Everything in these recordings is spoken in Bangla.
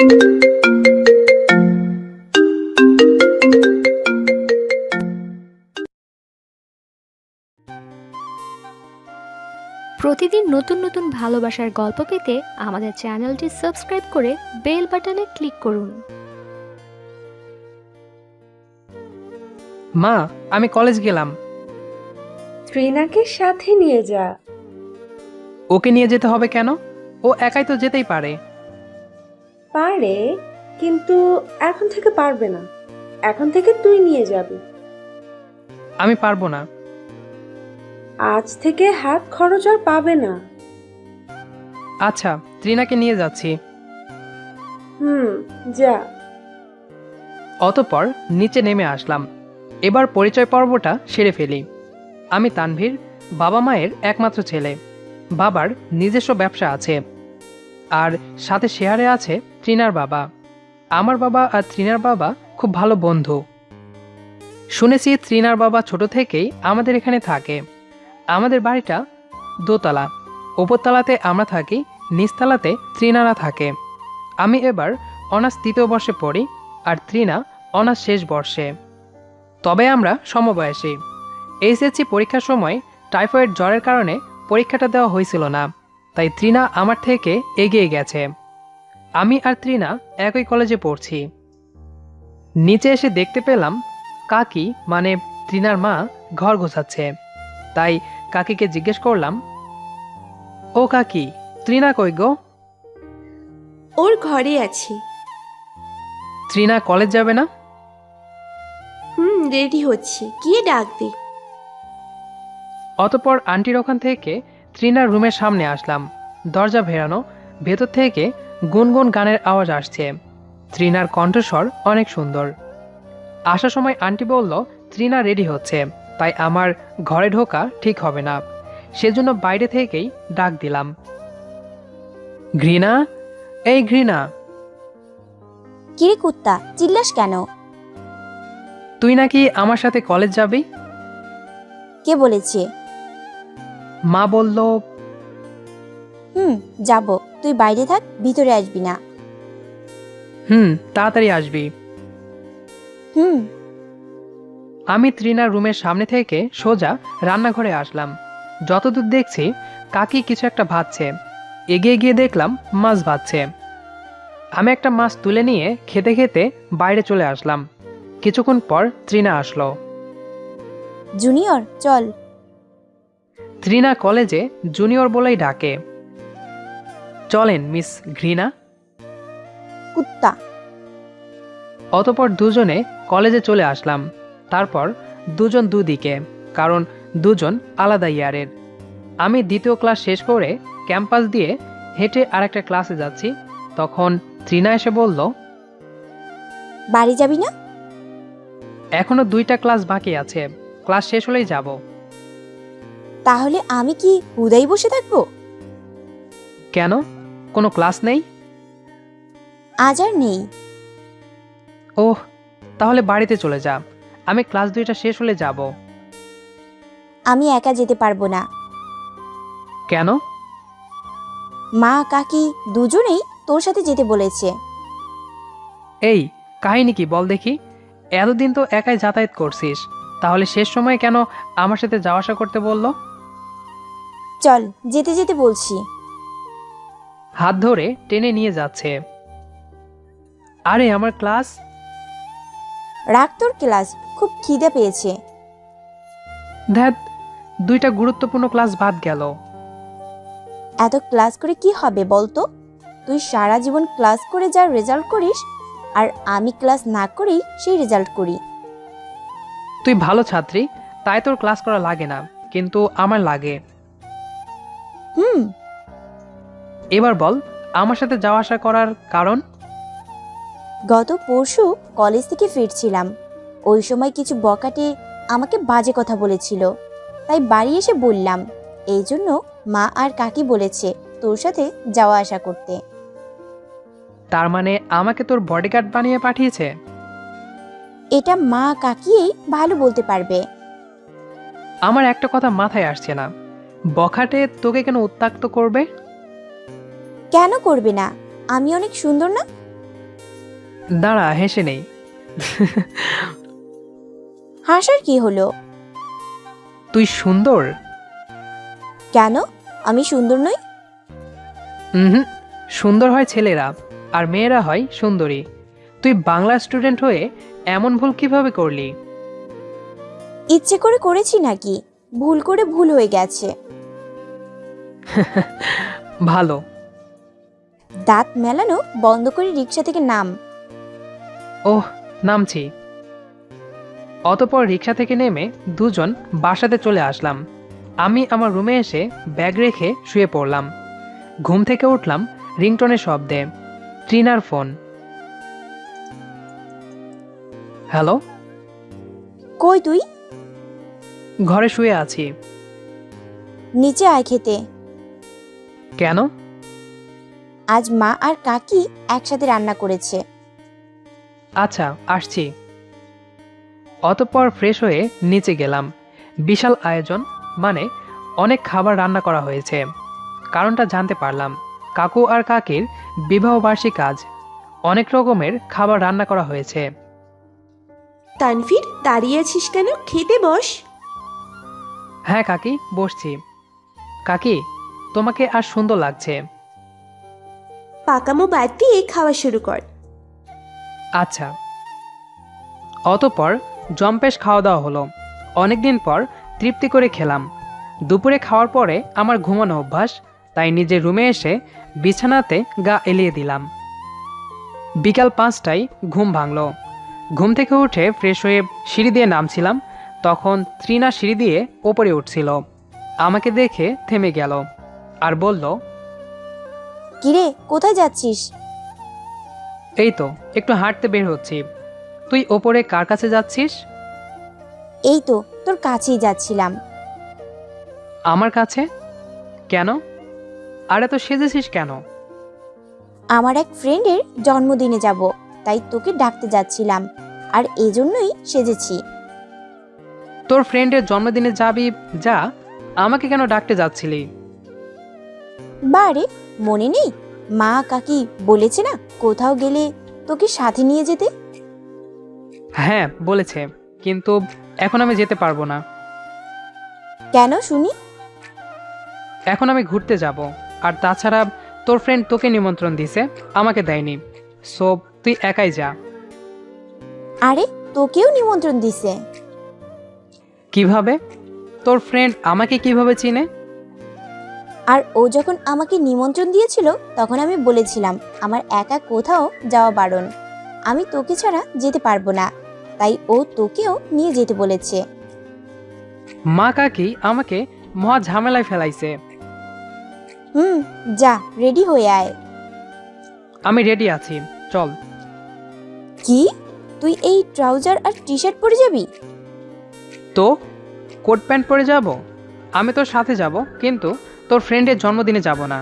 প্রতিদিন নতুন নতুন ভালোবাসার গল্প পেতে আমাদের চ্যানেলটি সাবস্ক্রাইব করে বেল বাটনে ক্লিক করুন। মা, আমি কলেজ গেলাম। ত্রিনাকে সাথে নিয়ে যা। ওকে নিয়ে যেতে হবে কেন? ও একাই তো যেতেই পারে। পারে, কিন্তু এখন থেকে পারবে না। এখন থেকে তুই নিয়ে যাবি। আমি পারবো না। আজ থেকে হাত খরচ আর পাবে না। আচ্ছা, ত্রিনাকে নিয়ে যাচ্ছি। যা। অতঃপর নিচে নেমে আসলাম। এবার পরিচয় পর্বটা সেরে ফেলি। আমি তানভীর, বাবা মায়ের একমাত্র ছেলে। বাবার নিজস্ব ব্যবসা আছে, আর সাথে শেয়ারে আছে ত্রিনার বাবা। আমার বাবা আর ত্রিনার বাবা খুব ভালো বন্ধু। শুনেছি ত্রিনার বাবা ছোট থেকেই আমাদের এখানে থাকে। আমাদের বাড়িটা দোতলা। ওপরতলাতে আমরা থাকি, নিচতলাতে ত্রিনারা থাকে। আমি এবার অনার্স 3য় বর্ষে পড়ি, আর ত্রিনা অনার্স শেষ বর্ষে। তবে আমরা সমবয়সী। এইচএসসি পরীক্ষার সময় টাইফয়েড জ্বরের কারণে পরীক্ষাটা দেওয়া হয়েছিল না, তাই ত্রিনা আমার থেকে এগিয়ে গেছে। আমি আর ত্রিনা একই কলেজে পড়ছি। নিচে এসে দেখতে পেলাম কাকি, মানে ত্রিনার মা, ঘর গোছাচ্ছে। তাই কাকিকে জিজ্ঞেস করলাম, ও কাকি, ত্রিনা কই গো? ওর ঘরে আছি। ত্রিনা কলেজ যাবে না? রেডি হচ্ছি, গিয়ে ডাক দে। অতঃপর আন্টির ওখান থেকে ত্রিনার রুমের সামনে আসলাম। দরজা ভেড়ানো, ভেতর থেকে গুনগুন গানের আওয়াজ আসছে। ত্রিনার কণ্ঠস্বর অনেক সুন্দর। আসার সময় আন্টি বলল ত্রিনা রেডি হচ্ছে, তাই আমার ঘরে ঢোকা ঠিক হবে না। সেজন্য বাইরে থেকেই ডাক দিলাম, ঘৃণা, এই ঘৃণা। কিরে কুত্তা, চিল্লাস কেন? তুই নাকি আমার সাথে কলেজ যাবি? কে বলেছে? মা বলল। যাব। তুই বাইরে থাক, ভিতরে আসবি না। তাড়াতাড়ি আসবি। আমি ত্রিনার রুমের সামনে থেকে সোজা রান্নাঘরে আসলাম। যতদূর দেখছি কাকি কিছু একটা ভাজছে। এগিয়ে গিয়ে দেখলাম মাছ ভাজছে। আমি একটা মাছ তুলে নিয়ে খেতে খেতে বাইরে চলে আসলাম। কিছুক্ষণ পর ত্রিনা আসলো। জুনিয়র, চল। ত্রিনা কলেজে জুনিয়র বলেই ডাকে। চলেন মিস ঘৃণা। কুত্তা। অতঃপর দুজনে কলেজে চলে আসলাম। তারপর দুজন দুদিকে, কারণ দুজন আলাদা ইয়ারের। আমি 2য় ক্লাস শেষ করে ক্যাম্পাস দিয়ে হেঁটে আরেকটা ক্লাসে যাচ্ছি। তখন ত্রিনা এসে বলল, বাড়ি যাবি না? এখনো 2টা ক্লাস বাকি আছে, ক্লাস শেষ হলেই যাব। তাহলে আমি কি হুদাই বসে থাকবো? কেন, কোনো ক্লাস নেই? আজ আর নেই। ওহ, তাহলে বাড়িতে চলে যা, আমি ক্লাস 2টা শেষ হলে যাব। আমি একা যেতে পারবো না। কেন? মা কাকি দুজনেই তোর সাথে যেতে বলেছে। এই কাহিনী কি বল দেখি। এতদিন তো একাই যাতায়াত করছিস, তাহলে শেষ সময় কেন আমার সাথে যাওয়া আসা করতে বললো? চল, যেতে যেতে বলছি। হাত ধরে টেনে নিয়ে যাচ্ছে। আরে আমার ক্লাস। রাখ তোর ক্লাস, খুব খিদে পেয়েছে। ধ্যাত, 2টা গুরুত্বপূর্ণ ক্লাস বাদ গেল। এত ক্লাস করে কি হবে বলতো? তুই সারা জীবন ক্লাস করে যা রেজাল্ট করিস, আর আমি ক্লাস না করেই সেই রেজাল্ট করি। তুই ভালো ছাত্রী, তাই তোর ক্লাস করা লাগে না, কিন্তু আমার লাগে। এবার বল আমার সাথে যাওয়া আসা করার কারণ। গত পরশু কলেজ থেকে ফিরছিলাম। ওই সময় কিছু বকাটে আমাকে বাজে কথা বলেছিল, তাই বাড়ি এসে বললাম। এই জন্য মা আর কাকি বলেছে তোর সাথে যাওয়া আসা করতে। তার মানে আমাকে তোর বডিগার্ড বানিয়ে পাঠিয়েছে? এটা মা কাকিই ভালো বলতে পারবে। আমার একটা কথা মাথায় আসছে না, বখাটে তোকে কেন উত্ত্যক্ত করবে? কেন করবে না? আমি অনেক সুন্দর না? দাঁড়া, হেসে নেই। হাসার কি হলো? তুই সুন্দর। কেন? আমি সুন্দর নই? হুম, সুন্দর হয় ছেলেরা, আর মেয়েরা হয় সুন্দরী। তুই বাংলা স্টুডেন্ট হয়ে এমন ভুল কিভাবে করলি? ইচ্ছে করে করেছি নাকি? ভুল করে ভুল হয়ে গেছে। ভালো। দাঁত মেলানো বন্ধ করে রিক্সা থেকে নাম। ওহ, নামছি। অতঃপর রিক্সা থেকে নেমে দুজন বাসাতে চলে আসলাম। আমি আমার রুমে এসে ব্যাগ রেখে শুয়ে পড়লাম। ঘুম থেকে উঠলাম রিংটনের শব্দে। Trainer phone. হ্যালো। কই তুই? ঘরে শুয়ে আছি। নিচে আয় খেতে। কেন? আজ মা আর কাকি একসাথে রান্না করেছে। আচ্ছা, আসছি। অতঃপর ফ্রেশ হয়ে নিচে গেলাম। বিশাল আয়োজন, মানে অনেক খাবার রান্না করা হয়েছে। কারণটা জানতে পারলাম, কাকু আর কাকির বিবাহবার্ষিক আজ। অনেক রকমের খাবার রান্না করা হয়েছে। তানভীর, দাঁড়িয়ে আছিস কেন? খেতে বস। হ্যাঁ কাকি, বসছি। কাকি, তোমাকে আর সুন্দর লাগছে। পাকামো বাদ দিয়ে খাওয়া শুরু কর। আচ্ছা। অতঃপর জম্পেশ খাওয়া দাওয়া হলো। অনেকদিন পর তৃপ্তি করে খেলাম। দুপুরে খাওয়ার পরে আমার ঘুমানো অভ্যাস, তাই নিজের রুমে এসে বিছানাতে গা এলিয়ে দিলাম। বিকাল 5টায় ঘুম ভাঙল। ঘুম থেকে উঠে ফ্রেশ হয়ে সিঁড়ি দিয়ে নামছিলাম, তখন ত্রিনা সিঁড়ি দিয়ে ওপরে উঠছিল। আমাকে দেখে থেমে গেল আর বলল, কিরে, কোথায় যাচ্ছিস? এই তো একটু হাঁটতে বের হচ্ছি। তুই ওপরে কার কাছে যাচ্ছিস? এই তো তোর কাছেই যাচ্ছিলাম। আমার কাছে? কেন? আর এত সেজেছিস কেন? আমার এক ফ্রেন্ডের জন্মদিনে যাব, তাই তোকে ডাকতে যাচ্ছিলাম, আর এজন্যই সেজেছি। তোর ফ্রেন্ডের জন্মদিনে যাবি, যা। আমাকে কেন ডাকতে যাচ্ছিলি? বারে, মনে নেই? মা কাকি বলেছে না কোথাও গেলে তোকে সাথে নিয়ে যেতে? হ্যাঁ বলেছে, কিন্তু এখন আমি যেতে পারবো না। কেন শুনি? এখন আমি ঘুরতে যাব, আর তাছাড়া তোর ফ্রেন্ড তোকে নিমন্ত্রণ দিছে, আমাকে দেয়নি। সো তুই একাই যা। আরে, তোকেও নিমন্ত্রণ দিছে? কিভাবে? তোর ফ্রেন্ড আমাকে কিভাবে চিনে? আর ও যখন আমাকে নিমন্ত্রণ দিয়েছিল তখন আমি বলেছিলাম আমার একা কোথাও যাওয়া বারণ, আমি তোকে ছাড়া যেতে পারবো না, তাই ও তোকেও নিয়ে যেতে বলেছে। মা কাকি আমাকে মহা ঝামেলায় ফেলাইছে। যা, রেডি হয়ে আয়। আমি রেডি আছি, চল। কি, তুই এই ট্রাউজার আর টি শার্ট পরে যাবি? তো কোট প্যান্ট পরে যাব? আমি তোর সাথে যাব, কিন্তু তোর ফ্রেন্ডের জন্মদিনে যাব না।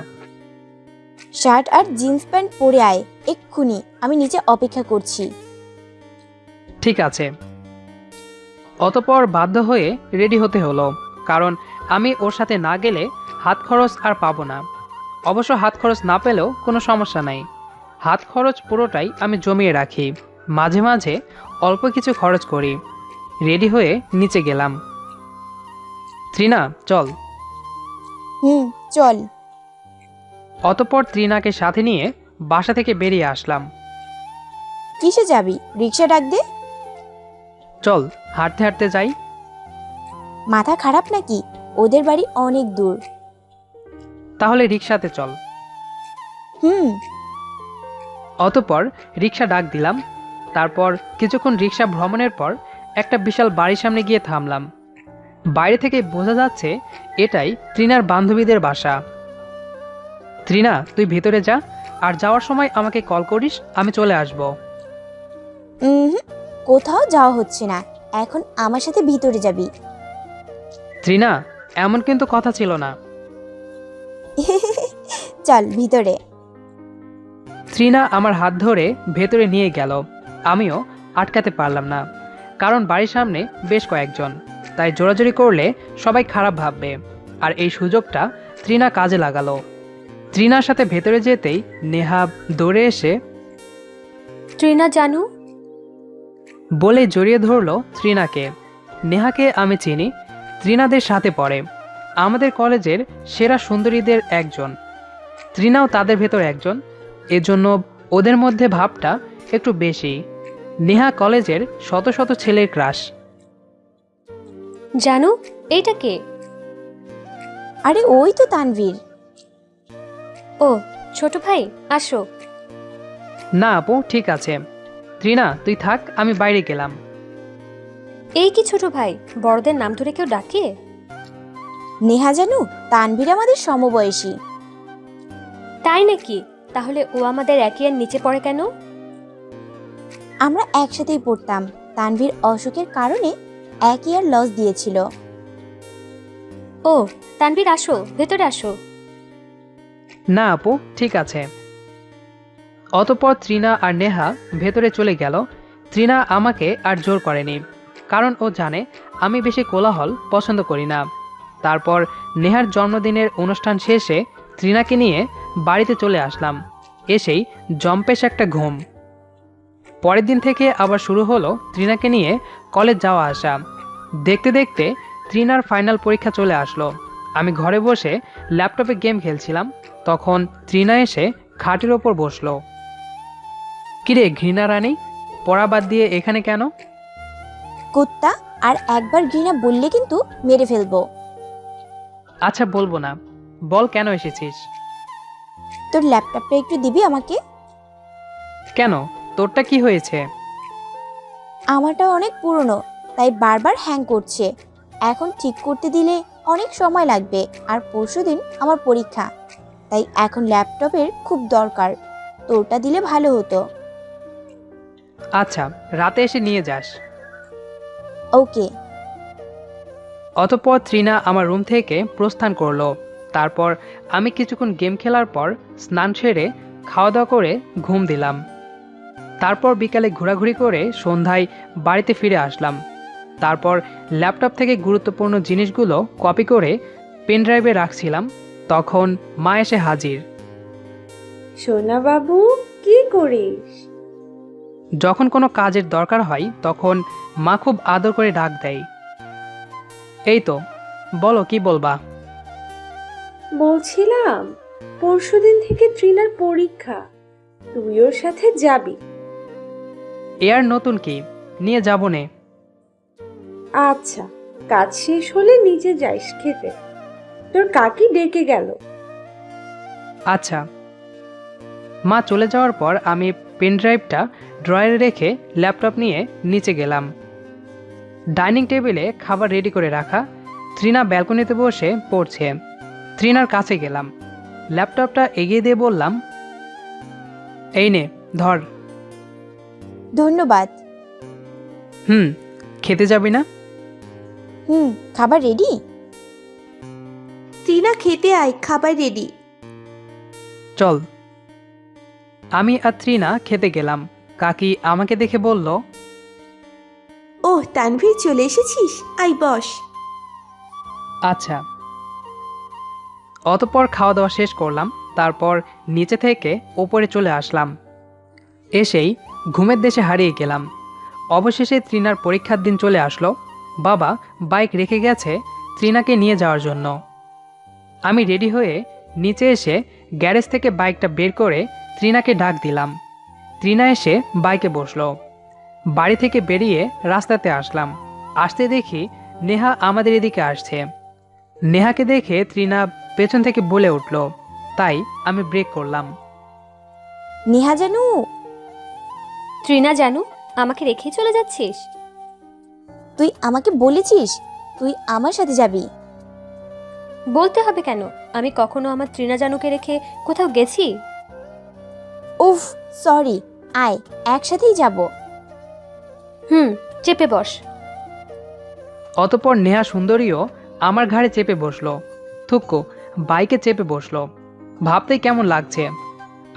শার্ট আর জিন্স প্যান্ট পরে আয় এক্ষুনি, আমি নিচে অপেক্ষা করছি। ঠিক আছে। অতঃপর বাধ্য হয়ে রেডি হতে হলো, কারণ আমি ওর সাথে না গেলে হাত খরচ আর পাবো না। অবশ্য হাত খরচ না পেলেও কোনো সমস্যা নাই। হাত খরচ পুরোটাই আমি জমিয়ে রাখি, মাঝে মাঝে অল্প কিছু খরচ করি। রেডি হয়ে নিচে গেলাম। ত্রিনা, চল। চল। অতঃপর ত্রিনাকে সাথে নিয়ে বাসা থেকে বেরিয়ে আসলাম। কিসে যাবি? রিক্সা ডাক দে। চল, হাঁটতে হাঁটতে যাই। মাথা খারাপ নাকি? ওদের বাড়ি অনেক দূর। তাহলে রিক্সাতে চল। অতঃপর রিক্সা ডাক দিলাম। তারপর কিছুক্ষণ রিক্সা ভ্রমণের পর একটা বিশাল বাড়ির সামনে গিয়ে থামলাম। বাইরে থেকে বোঝা যাচ্ছে এটাই ত্রিনার বান্ধবীদের বাসা। ত্রিনা, তুই ভেতরে যা, আর যাওয়ার সময় আমাকে কল করিস, আমি চলে আসব। কোথাও যাওয়া হচ্ছে না, এখন আমার সাথে ভিতরে যাবি। ত্রিনা, এমন কিন্তু কথা ছিল না। চল ভিতরে। ত্রিনা আমার হাত ধরে ভেতরে নিয়ে গেল। আমিও আটকাতে পারলাম না, কারণ বাড়ির সামনে বেশ কয়েকজন, তাই জোরাজোরি করলে সবাই খারাপ ভাববে। আর এই সুযোগটা ত্রিনা কাজে লাগালো। ত্রিনার সাথে ভেতরে যেতেই নেহা দৌড়ে এসে, ট্রিনা জানু। বলে জড়িয়ে ধরলো তৃণাকে। নেহাকে আমি চিনি, তৃণাদের সাথে পড়ে, আমাদের কলেজের সেরা সুন্দরীদের একজন। তৃণাও তাদের ভেতর একজন, এজন্য ওদের মধ্যে ভাবটা একটু বেশি। নেহা কলেজের শত শত ছেলের ক্রাশ। জানু, এইটা কে? আরে ওই তো তানভীর। ও ছোট ভাই, আসো। না আপু, ঠিক আছে। তৃণা তুই থাক, আমি বাইরে গেলাম। এই কি ছোট ভাই, বড়দের নাম ধরে কেউ ডাকে? নেহা জানু, তানভীর আমাদের সমবয়সী। তাই নাকি? তাহলে ও আমাদের একই আর নিচে পড়ে কেন? আমরা একসাথেই পড়তাম, তানভীর অসুখের কারণে এক ইয়ার লস দিয়েছিল। ও তানভীর, আসো, ভেতরে আসো। না আপু, ঠিক আছে। অতঃপর তৃণা আর নেহা ভেতরে চলে গেল। তৃণা আমাকে আর জোর করেনি, কারণ ও জানে আমি বেশি কোলাহল পছন্দ করি না। তারপর নেহার জন্মদিনের অনুষ্ঠান শেষে তৃণাকে নিয়ে বাড়িতে চলে আসলাম। এসেই জম্পেশ একটা ঘুম। পরের দিন থেকে আবার শুরু হলো তৃণাকে নিয়ে কলেজ যাওয়া আসা। দেখতে দেখতে তৃণার ফাইনাল পরীক্ষা চলে আসলো। আমি ঘরে বসে ল্যাপটপে গেম খেলছিলাম, তখন তৃণা এসে খাটের ওপর বসলো। কিরে ঘৃণা রানী, পড়া বাদ দিয়ে এখানে কেন? কুত্তা, আর একবার ঘৃণা বললে কিন্তু মেরে ফেলবো। আচ্ছা বলবো না, বল কেন এসেছিস? তোর ল্যাপটপটা একটু দিবি আমাকে? কেন, তোরটা কি হয়েছে? আমারটা অনেক পুরনো, তাই বারবার হ্যাং করছে। এখন ঠিক করতে দিলে অনেক সময় লাগবে, আর পরশুদিন আমার পরীক্ষা, তাই এখন ল্যাপটপের খুব দরকার। তোরটা দিলে ভালো হতো। আচ্ছা, রাতে এসে নিয়ে যাস। ওকে। অতঃপর তৃণা আমার রুম থেকে প্রস্থান করলো। তারপর আমি কিছুক্ষণ গেম খেলার পর স্নান সেরে খাওয়া দাওয়া করে ঘুম দিলাম। তারপর বিকালে ঘোরাঘুরি করে সন্ধ্যায় বাড়িতে ফিরে আসলাম। তারপর ল্যাপটপ থেকে গুরুত্বপূর্ণ জিনিসগুলো কপি করে পেনড্রাইভে রাখছিলাম, তখন মা এসে হাজির। সোনা বাবু, কি করিস? যখন কোনো কাজের দরকার হয় তখন মা খুব আদর করে ডাক দেয়। এই তো, বলো কি বলবা? বলছিলাম, পরশুদিন থেকে ট্রিনার পরীক্ষা, তুই ওর সাথে যাবি। এ আর নতুন কি, নিয়ে যাবো নে। আচ্ছা, কাজ শেষ হলে নিচে যাইস খেতে। তোর কাকি ডেকে গেল। আচ্ছা। মা চলে যাওয়ার পর আমি পেনড্রাইভটা ড্রয়ারে রেখে ল্যাপটপ নিয়ে নিচে গেলাম। ডাইনিং টেবিলে খাবার রেডি করে রাখা, তৃণা ব্যালকনিতে বসে পড়ছে। তৃণার কাছে গেলাম, ল্যাপটপটা এগিয়ে দিয়ে বললাম, এই নে ধর। ধন্যবাদ। খেতে যাবি না? খাবার রেডি? টিনা, খেতে আয়, খাবার রেডি। চল। আমি আর তৃণা খেতে গেলাম। কাকি আমাকে দেখে বলল, ওহ তানভীর, চলে এসেছিস, আয় বস। আচ্ছা। অতঃপর খাওয়া দাওয়া শেষ করলাম। তারপর নিচে থেকে ওপরে চলে আসলাম। এসেই ঘুমের দেশে হারিয়ে গেলাম। অবশেষে তৃণার পরীক্ষার দিন চলে আসলো। বাবা বাইক রেখে গেছে তৃণাকে নিয়ে যাওয়ার জন্য। আমি রেডি হয়ে নিচে এসে গ্যারেজ থেকে বাইকটা বের করে তৃণাকে ডাক দিলাম। তৃণা এসে বাইকে বসলো। বাড়ি থেকে বেরিয়ে রাস্তাতে আসলাম। আসতে দেখি নেহা আমাদের এদিকে আসছে। নেহাকে দেখে তৃণা পেছন থেকে বলে উঠল, তাই আমি ব্রেক করলাম। নেহা জানু। ট্রিনা জানু, আমাকে রেখেই চলে যাচ্ছিস? তুই আমাকে বলেছিস তুই আমার সাথে যাবি। বলতে হবে কেন? আমি কখনো আমার ট্রিনা জানুকে রেখে কোথাও গেছি? উফ, সরি, আয়, একসাথেই যাব। চেপে বস। অতঃপর নেহা সুন্দরীও আমার ঘাড়ে চেপে বসলো। থুক্কু বাইকে চেপে বসলো। ভাবতেই কেমন লাগছে,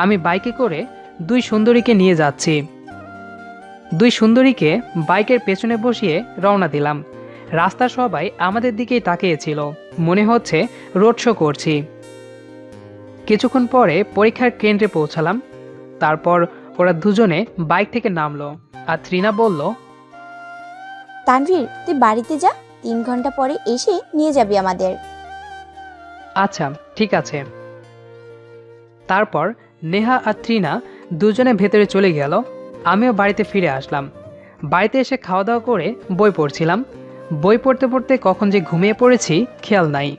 আমি বাইকে করে দুই সুন্দরীকে নিয়ে যাচ্ছি। দুই সুন্দরীকে বাইকের পেছনে বসিয়ে রওনা দিলাম। রাস্তার সবাই আমাদের দিকেই তাকিয়েছিল, মনে হচ্ছে রোড শো করছি। কিছুক্ষণ পরে পরীক্ষার কেন্দ্রে পৌঁছালাম। তারপর ওরা দুজনে বাইক থেকে নামলো আর ত্রিনা বলল, তানভীর, তুই বাড়িতে যা, 3 ঘন্টা পরে এসে নিয়ে যাবি আমাদের। আচ্ছা ঠিক আছে। তারপর নেহা আর ত্রিনা দুজনে ভেতরে চলে গেল। আমিও বাড়িতে ফিরে আসলাম। বাড়িতে এসে খাওয়া দাওয়া করে বই পড়ছিলাম। বই পড়তে পড়তে কখন যে ঘুমিয়ে পড়েছি খেয়াল নাই।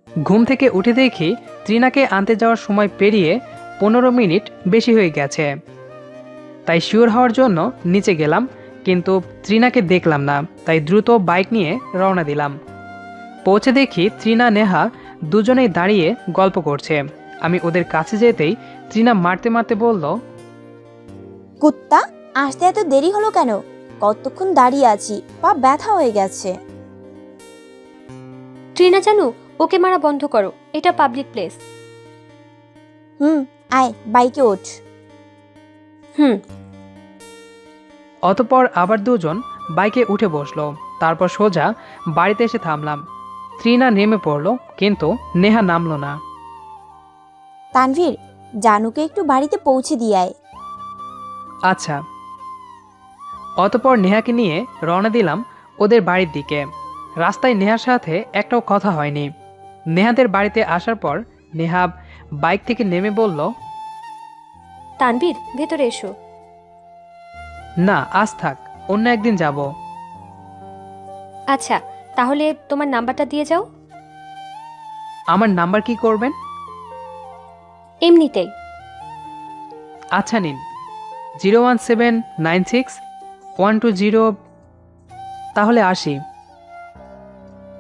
ঘুম থেকে উঠে দেখি ত্রিনাকে আনতে যাওয়ার সময় পেরিয়ে 15 মিনিট বেশি হয়ে গেছে। তাই শিওর হওয়ার জন্য নিচে গেলাম, কিন্তু ত্রিনাকে দেখলাম না। তাই দ্রুত বাইক নিয়ে রওনা দিলাম। পৌঁছে দেখি ত্রিনা নেহা দুজনেই দাঁড়িয়ে গল্প করছে। আমি ওদের কাছে যেতেই ত্রিনা মারতে মারতে বলল, কুত্তা, আসতে এত দেরি হলো কেন? কতক্ষণ দাঁড়িয়ে আছি, পা ব্যথা হয়ে গেছে। ট্রিনা জানু, ওকে মারা বন্ধ করো, এটা পাবলিক প্লেস। আয় বাইকে ওঠ। হুম। অতপর আবার দুজন বাইকে উঠে বসলো। তারপর সোজা বাড়িতে এসে থামলাম। ত্রিনা নেমে পড়লো, কিন্তু নেহা নামলো না। তানভীর, জানুকে একটু বাড়িতে পৌঁছে দিয়ে আয়। আচ্ছা। অতপর নেহাকে নিয়ে রওনা দিলাম ওদের বাড়ির দিকে। রাস্তায় নেহার সাথে একটাও কথা হয়নি। নেহাদের বাড়িতে আসার পর নেহা বাইক থেকে নেমে বলল, তানভীর, ভেতরে এসো। না, আজ থাক, অন্য একদিন যাব। আচ্ছা, তাহলে তোমার নাম্বারটা দিয়ে যাও। আমার নাম্বার কি করবেন? এমনিতেই। আচ্ছা নিন, 0179612 তাহলে আসি।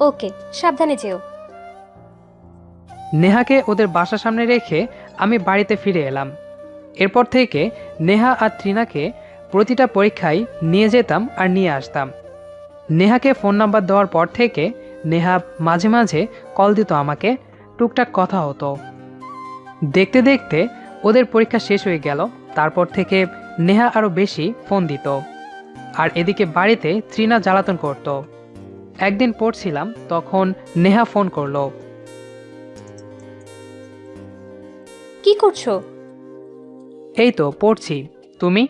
ওকে, সাবধানে যেও। নেহাকে ওদের বাসার সামনে রেখে আমি বাড়িতে ফিরে এলাম। এরপর থেকে নেহা আর ত্রিনাকে প্রতিটা পরীক্ষায় নিয়ে যেতাম আর নিয়ে আসতাম। নেহাকে ফোন নাম্বার দেওয়ার পর থেকে নেহা মাঝে মাঝে কল দিত আমাকে, টুকটাক কথা হতো। দেখতে দেখতে ওদের পরীক্ষা শেষ হয়ে গেল। তারপর থেকে নেহা আরও বেশি ফোন দিত, আর এদিকে বাড়িতে ত্রিনা জ্বালাতন করত। একদিন পড়ছিলাম, তখন নেহা ফোন করলো। কি করছো? এই তো পড়ছি। তুমি?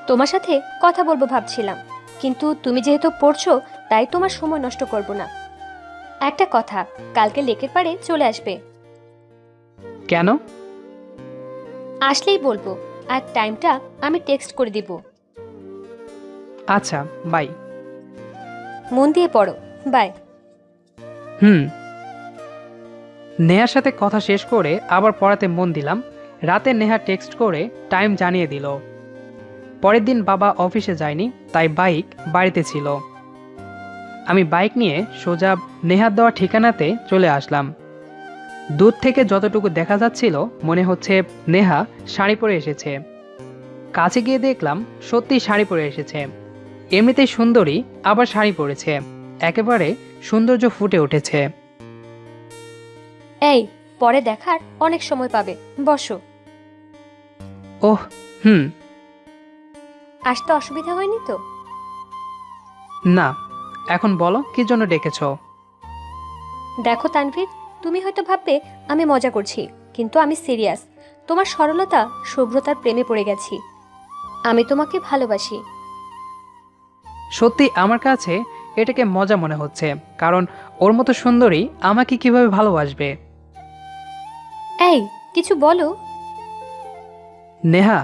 তোমার সাথে কথা বলবো ভাবছিলাম, কিন্তু তুমি যেহেতু পড়ছো তাই তোমার সময় নষ্ট করব না। একটা কথা, কালকে লেকের পাড়ে চলে আসবে। কেন? আসলেই বলবো, আর টাইমটা আমি টেক্সট করে দিব। আচ্ছা, বাই। মন দিয়ে পড়ো। বাই। নেহার সাথে কথা শেষ করে আবার পড়াতে মন দিলাম। রাতে নেহা টেক্সট করে টাইম জানিয়ে দিল। পরের দিন বাবা অফিসে যায়নি, তাই বাইক বাড়িতে ছিল। আমি বাইক নিয়ে সোজা নেহার দেওয়া ঠিকানাতে চলে আসলাম। দূর থেকে যতটুকু দেখা যাচ্ছিল মনে হচ্ছে নেহা শাড়ি পরে এসেছে। কাছে গিয়ে দেখলাম সত্যি শাড়ি পরে এসেছে। এমনিতেই সুন্দরী, আবার শাড়ি পরেছে, একেবারে সৌন্দর্য ফুটে উঠেছে। এই, পরে দেখার অনেক সময় পাবে, বসো। ওহ, আসতে অসুবিধা হয়নি তো? না। এখন বলো কি জন্য ডেকেছ? দেখো তানভীর, তুমি হয়তো ভাববে আমি মজা করছি, কিন্তু আমি সিরিয়াস। তোমার সরলতা, শুভ্রতার প্রেমে পড়ে গেছি। আমি তোমাকে ভালোবাসি। সত্যি আমার কাছে এটাকে মজা মনে হচ্ছে, কারণ ওর মতো সুন্দরী আমাকে কিভাবে ভালোবাসবে? এই, কিছু বলো। নেহা,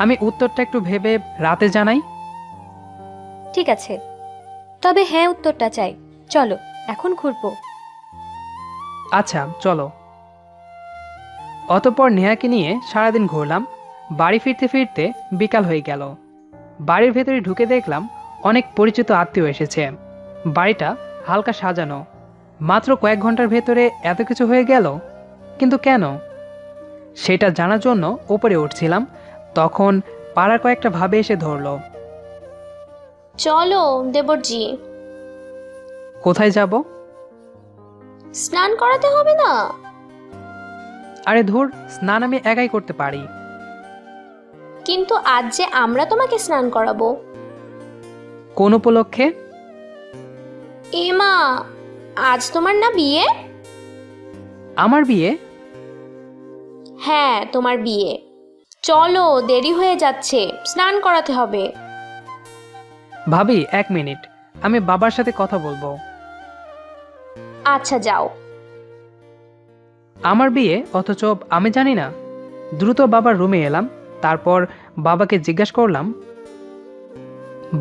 আমি উত্তরটা একটু ভেবে রাতে জানাই। ঠিক আছে, তবে হ্যাঁ উত্তরটা চাই। চলো, এখন ঘুরবো। আচ্ছা চলো। অতঃপর নেহাকে নিয়ে সারাদিন ঘুরলাম। বাড়ি ফিরতে ফিরতে বিকাল হয়ে গেল। বাড়ির ভেতরে ঢুকে দেখলাম অনেক পরিচিত আত্মীয় এসেছে। বাড়িটা হালকা সাজানো। মাত্র কয়েক ঘন্টার ভেতরে এত কিছু হয়ে গেল, কিন্তু কেন সেটা জানার জন্য উপরে উঠছিলাম, তখন পাড়ার কয়েকটা ভাবে এসে ধরলো। চলো দেবরজি। কোথায় যাব? স্নান করাতে হবে না? আরে ধুর, স্নান আমি একাই করতে পারি। কিন্তু আজ যে আমরা তোমাকে স্নান করাবো। কোন উপলক্ষে? এমা, আজ তোমার না বিয়ে? আমার বিয়ে? হ্যাঁ, তোমার বিয়ে। চলো, দেরি হয়ে যাচ্ছে, স্নান করাতে হবে। ভাবি 1 মিনিট, আমি বাবার সাথে কথা বলবো। আচ্ছা যাও। আমার বিয়ে অথচ আমি জানি না। দ্রুত বাবার রুমে এলাম, তারপর বাবাকে জিজ্ঞাসা করলাম,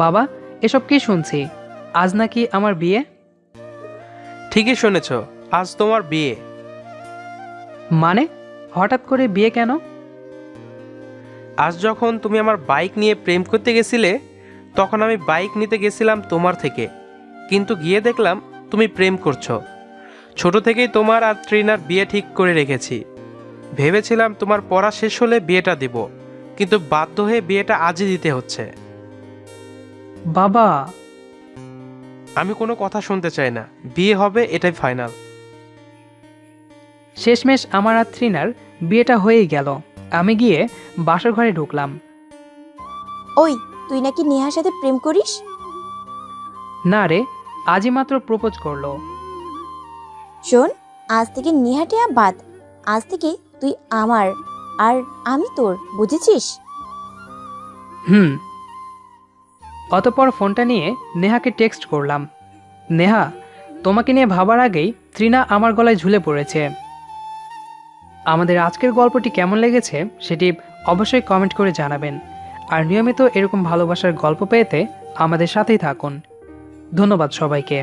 বাবা এসব কি শুনছি? আজ নাকি আমার বিয়ে? ঠিকই শুনেছ, আজ তোমার বিয়ে। মানে হঠাৎ করে বিয়ে কেন? আজ যখন তুমি আমার বাইক নিয়ে প্রেম করতে গেছিলে, তখন আমি বাইক নিতে গেছিলাম তোমার থেকে, কিন্তু গিয়ে দেখলাম তুমি প্রেম করছো। ছোট থেকেই তোমার আর ট্রিনার বিয়ে ঠিক করে রেখেছি। ভেবেছিলাম তোমার পড়া শেষ হলে বিয়েটা দিব, কিন্তু বাধ্য হয়ে বিয়েটা আজই দিতে হচ্ছে। বাবা, আমি কোনো কথা শুনতে চাই না, বিয়ে হবে এটাই ফাইনাল। শেষমেশ আমার আর ত্রিনার বিয়েটা হয়েই গেল। আমি গিয়ে বাসর ঘরে ঢুকলাম। ওই, তুই নাকি নেহার সাথে প্রেম করিস? না রে, আজই মাত্র প্রপোজ করলো। শোন, আজ থেকে নেহা টেহা বাদ। আজ থেকে তুই আমার, আর আমি তোর, বুঝেছিস? হুম। অতপর ফোনটা নিয়ে নেহাকে টেক্সট করলাম, নেহা, তোমাকে নিয়ে ভাবার আগেই ত্রিনা আমার গলায় ঝুলে পড়েছে। আমাদের আজকের গল্পটি কেমন লেগেছে সেটি অবশ্যই কমেন্ট করে জানাবেন। আর নিয়মিত এরকম ভালোবাসার গল্প পেতে আমাদের সাথেই থাকুন। ধন্যবাদ সবাইকে।